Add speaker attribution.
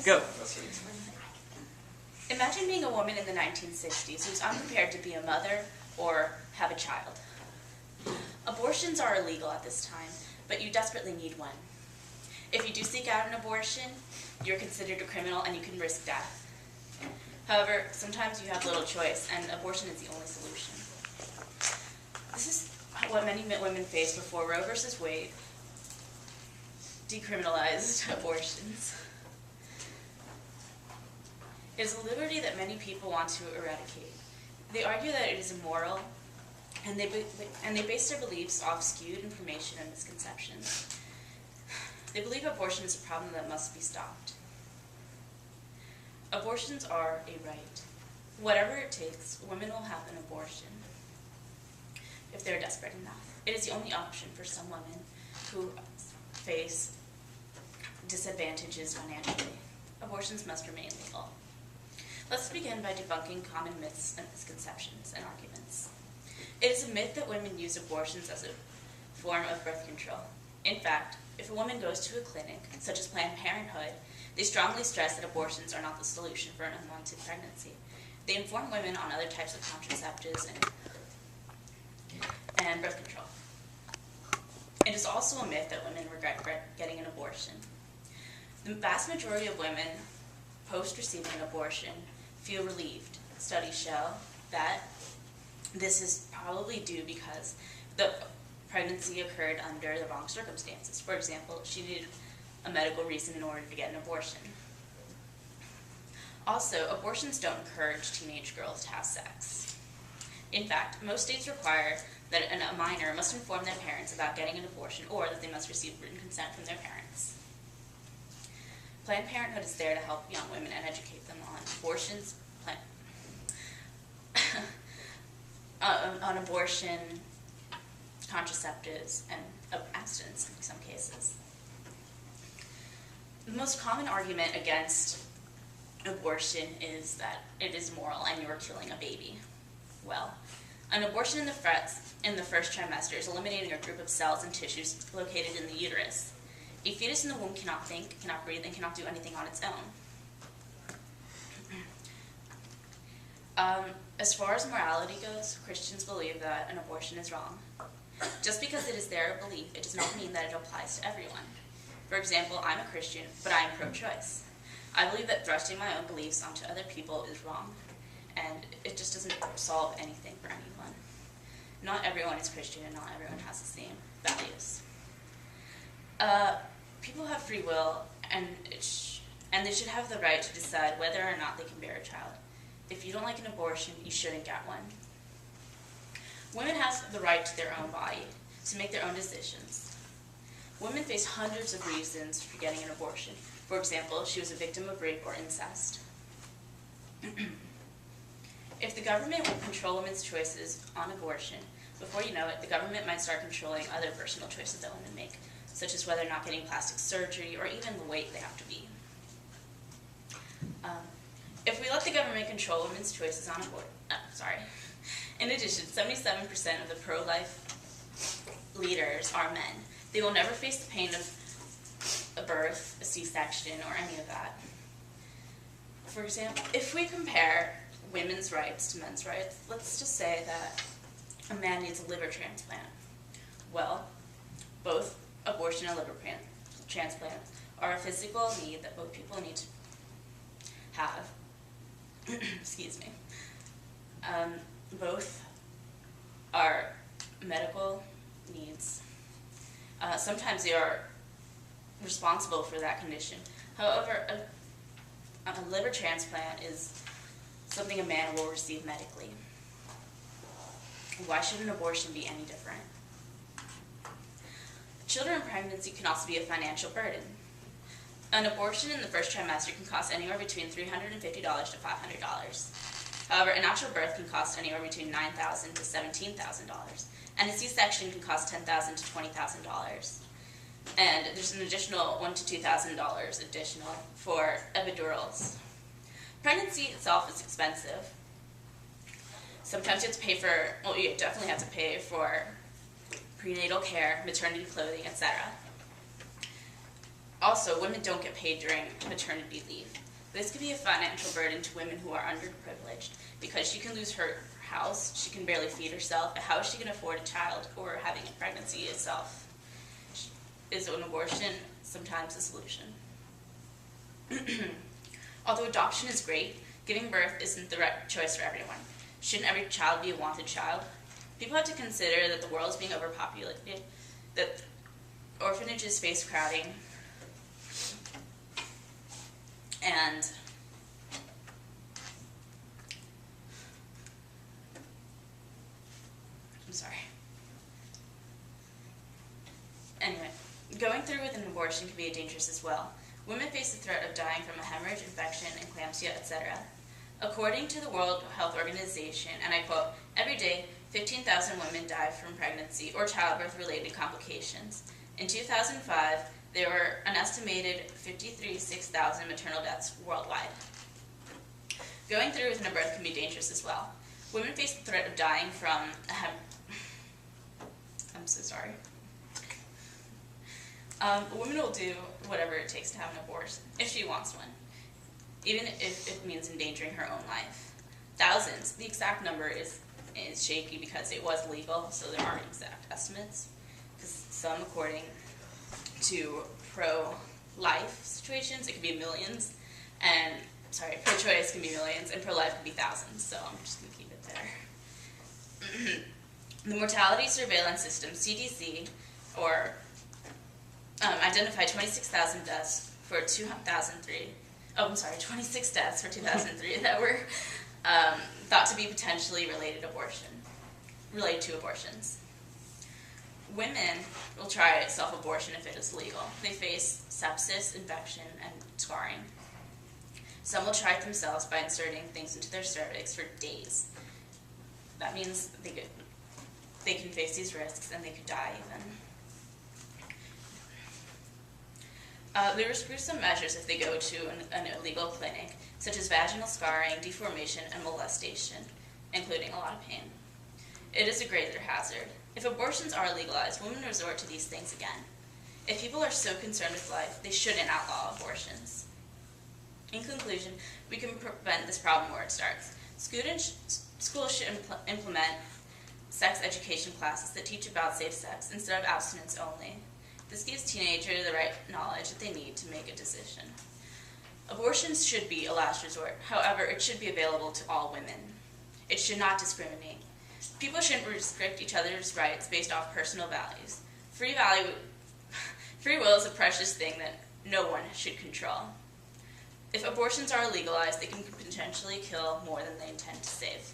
Speaker 1: Go.
Speaker 2: Imagine being a woman in the 1960s who's unprepared to be a mother or have a child. Abortions are illegal at this time, but you desperately need one. If you do seek out an abortion, you're considered a criminal and you can risk death. However, sometimes you have little choice, and abortion is the only solution. This is what many women face before Roe v. Wade decriminalized abortions. It is a liberty that many people want to eradicate. They argue that it is immoral, and they base their beliefs off skewed information and misconceptions. They believe abortion is a problem that must be stopped. Abortions are a right. Whatever it takes, women will have an abortion if they're desperate enough. It is the only option for some women who face disadvantages financially. Abortions must remain legal. Let's begin by debunking common myths and misconceptions and arguments. It is a myth that women use abortions as a form of birth control. In fact, if a woman goes to a clinic, such as Planned Parenthood, they strongly stress that abortions are not the solution for an unwanted pregnancy. They inform women on other types of contraceptives and birth control. It is also a myth that women regret getting an abortion. The vast majority of women, post-receiving an abortion, feel relieved. Studies show that this is probably due because the pregnancy occurred under the wrong circumstances. For example, she needed a medical reason in order to get an abortion. Also, abortions don't encourage teenage girls to have sex. In fact, most states require that a minor must inform their parents about getting an abortion or that they must receive written consent from their parents. Planned Parenthood is there to help young women and educate them on abortions, on abortion, contraceptives, and abstinence in some cases. The most common argument against abortion is that it is immoral and you are killing a baby. Well, an abortion in the first trimester is eliminating a group of cells and tissues located in the uterus. A fetus in the womb cannot think, cannot breathe, and cannot do anything on its own. As far as morality goes, Christians believe that an abortion is wrong. Just because it is their belief, it does not mean that it applies to everyone. For example, I'm a Christian, but I am pro-choice. I believe that thrusting my own beliefs onto other people is wrong, and it just doesn't solve anything for anyone. Not everyone is Christian, and not everyone has the same values. People have free will, and they should have the right to decide whether or not they can bear a child. If you don't like an abortion, you shouldn't get one. Women have the right to their own body, to make their own decisions. Women face hundreds of reasons for getting an abortion. For example, she was a victim of rape or incest. If the government would control women's choices on abortion, before you know it, the government might start controlling other personal choices that women make, such as whether or not getting plastic surgery or even the weight they have to be. If we let the government control women's choices on abortion, in addition, 77% of the pro-life leaders are men. They will never face the pain of a birth, a C-section, or any of that. For example, if we compare women's rights to men's rights, let's just say that a man needs a liver transplant. Well, both abortion and liver transplant are a physical need that both people need to have. Excuse me. Both are medical needs. Sometimes they are responsible for that condition. However, a liver transplant is something a man will receive medically. Why should an abortion be any different? Children in pregnancy can also be a financial burden. An abortion in the first trimester can cost anywhere between $350 to $500. However, a natural birth can cost anywhere between $9,000 to $17,000, and a C-section can cost $10,000 to $20,000. And there's an additional $1,000 to $2,000 additional for epidurals. Pregnancy itself is expensive. Sometimes you have to pay for, well, you definitely have to pay for prenatal care, maternity clothing, etc. Also, women don't get paid during maternity leave. This could be a financial burden to women who are underprivileged because she can lose her house, she can barely feed herself. How she can afford a child or having a pregnancy itself? Is an abortion sometimes a solution? Although adoption is great, giving birth isn't the right choice for everyone. Shouldn't every child be a wanted child? People have to consider that the world is being overpopulated, that orphanages face crowding, and Anyway, going through with an abortion can be dangerous as well. Women face the threat of dying from a hemorrhage, infection, eclampsia, etc. According to the World Health Organization, and I quote, every day, 15,000 women die from pregnancy or childbirth-related complications. In 2005, there were an estimated 6,000 maternal deaths worldwide. Going through with a birth can be dangerous as well. Women face the threat of dying from I'm so sorry. A woman will do whatever it takes to have an abortion, if she wants one, even if it means endangering her own life. Thousands. The exact number is shaky because it was legal, so there aren't exact estimates. Because some, according to pro-life situations, it could be millions, and pro-choice can be millions, and pro-life can be thousands. So I'm just going to keep it there. The Mortality Surveillance System (CDC) identified 26,000 deaths for 2003. Oh, I'm sorry, 26 deaths for 2003 that were thought to be potentially related to abortions. Women will try self-abortion if it is legal. They face sepsis, infection, and scarring. Some will try it themselves by inserting things into their cervix for days. That means they can face these risks and they could die even. There are some measures if they go to an illegal clinic, such as vaginal scarring, deformation, and molestation, including a lot of pain. It is a greater hazard. If abortions are legalized, women resort to these things again. If people are so concerned with life, they shouldn't outlaw abortions. In conclusion, we can prevent this problem where it starts. Schools should implement sex education classes that teach about safe sex instead of abstinence only. This gives teenagers the right knowledge that they need to make a decision. Abortions should be a last resort. However, it should be available to all women. It should not discriminate. People shouldn't restrict each other's rights based off personal values. Free will is a precious thing that no one should control. If abortions are legalized, they can potentially kill more than they intend to save.